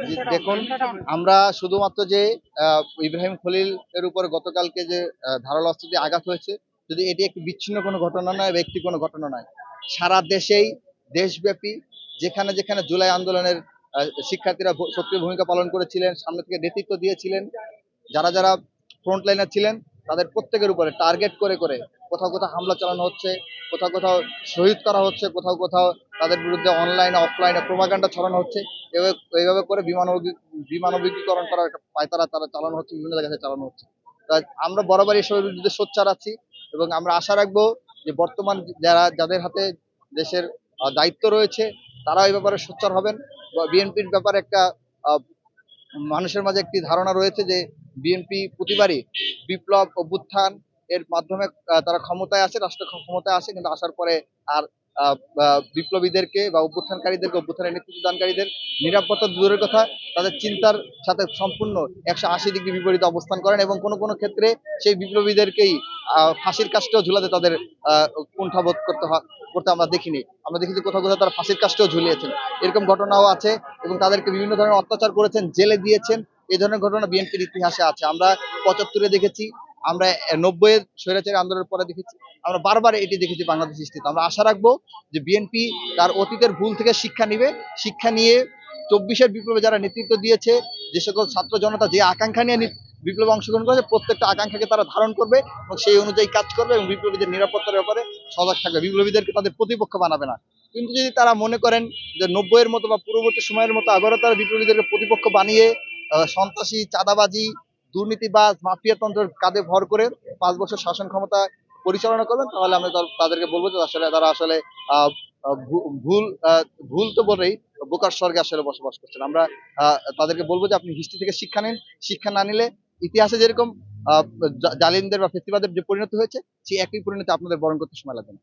জি, দেখুন, আমরা শুধুমাত্র যে ইব্রাহিম খলিল এর উপর গতকালকে যে ধারালো অস্ত্র দিয়ে আঘাত হয়েছে, যদি এটি একটি বিচ্ছিন্ন কোনো ঘটনা নয়, ব্যক্তি কোনো ঘটনা নয়, সারা দেশেই দেশব্যাপী যেখানে যেখানে জুলাই আন্দোলনের শিক্ষার্থীরা সক্রিয় ভূমিকা পালন করেছিলেন, সামনে থেকে নেতৃত্ব দিয়েছিলেন, যারা যারা ফ্রন্ট লাইনার ছিলেন, তাদের প্রত্যেকের উপরে টার্গেট করে করে কোথাও কোথাও হামলা চালানো হচ্ছে, কোথাও কোথাও শহীদ করা হচ্ছে, কোথাও কোথাও তাদের বিরুদ্ধে অনলাইনে অফলাইনে প্রোপাগান্ডা ছড়ানো হচ্ছে। এইভাবে করে বিমানবীকরণ করার একটা পায়তারা তারা চালানো হচ্ছে, বিভিন্ন জায়গায় চালানো হচ্ছে। তা আমরা বরাবর এসবের বিরুদ্ধে সোচ্চার আছি এবং আমরা আশা রাখবো যে বর্তমান যাদের হাতে দেশের দায়িত্ব রয়েছে, তারা এই ব্যাপারে সোচ্চার হবেন। বিএনপির ব্যাপারে একটা আহ, মানুষের মাঝে একটি ধারণা রয়েছে যে বিএনপি প্রতিবারই বিপ্লব অভ্যুত্থান এর মাধ্যমে তারা ক্ষমতায় আসে, রাষ্ট্র ক্ষমতায় আসে, কিন্তু আসার পরে আর বিপ্লবীদেরকে বা অভ্যুত্থানকারীদেরকে, অভ্যুত্থানের নেতৃত্ব দানকারীদের নিরাপত্তা দূরের কথা, তাদের চিন্তার সাথে সম্পূর্ণ 180 ডিগ্রি বিপরীত অবস্থান করেন এবং কোনো কোনো ক্ষেত্রে সেই বিপ্লবীদেরকেই ফাঁসির কাজটাও ঝুলাতে তাদের কুণ্ঠাবোধ করতে আমরা দেখিনি। আমরা দেখি যে কোথাও কোথাও তারা ফাঁসির কাজটাও ঝুলিয়েছেন, এরকম ঘটনাও আছে এবং তাদেরকে বিভিন্ন ধরনের অত্যাচার করেছেন, জেলে দিয়েছেন। এই ধরনের ঘটনা বিএনপির ইতিহাসে আছে। আমরা 75-এ দেখেছি, আমরা 90-এর স্বৈরাচারী আন্দোলনের পরে দেখেছি, আমরা বারবার এটি দেখেছি বাংলাদেশ স্থিতি। আমরা আশা রাখবো যে বিএনপি তার অতীতের ভুল থেকে শিক্ষা নিবে, শিক্ষা নিয়ে 24-এর বিপ্লবে যারা নেতৃত্ব দিয়েছে, যে সকল ছাত্র জনতা যে আকাঙ্ক্ষা নিয়ে বিপ্লবে অংশগ্রহণ করেছে, প্রত্যেকটা আকাঙ্ক্ষাকে তারা ধারণ করবে এবং সেই অনুযায়ী কাজ করবে এবং বিপ্লবীদের নিরাপত্তার ব্যাপারে সজাগ থাকবে, বিপ্লবীদেরকে তাদের প্রতিপক্ষ বানাবে না। কিন্তু যদি তারা মনে করেন যে 90-এর মতো বা পূর্ববর্তী সময়ের মতো আবারও তারা বিপ্লবীদেরকে প্রতিপক্ষ বানিয়ে সন্ত্রাসী, চাঁদাবাজি, দুর্নীতিবাজ, মাফিয়াতন্ত্রের কাঁধে ভর করে 5 বছর শাসন ক্ষমতা পরিচালনা করবেন, তাহলে আমরা তাদেরকে বলবো যে আসলে তারা আসলে আহ ভুল ভুল তো বলেই বোকার স্বর্গে আসলে বসবাস করছেন। আমরা তাদেরকে বলবো যে আপনি হিস্ট্রি থেকে শিক্ষা নিন, শিক্ষা না নিলে ইতিহাসে যেরকম আহ জালিমদের বা ফেসিবাদের যে পরিণতি হয়েছে, সেই একই পরিণতি আপনাদের বরণ করতে সময় লাগবে না।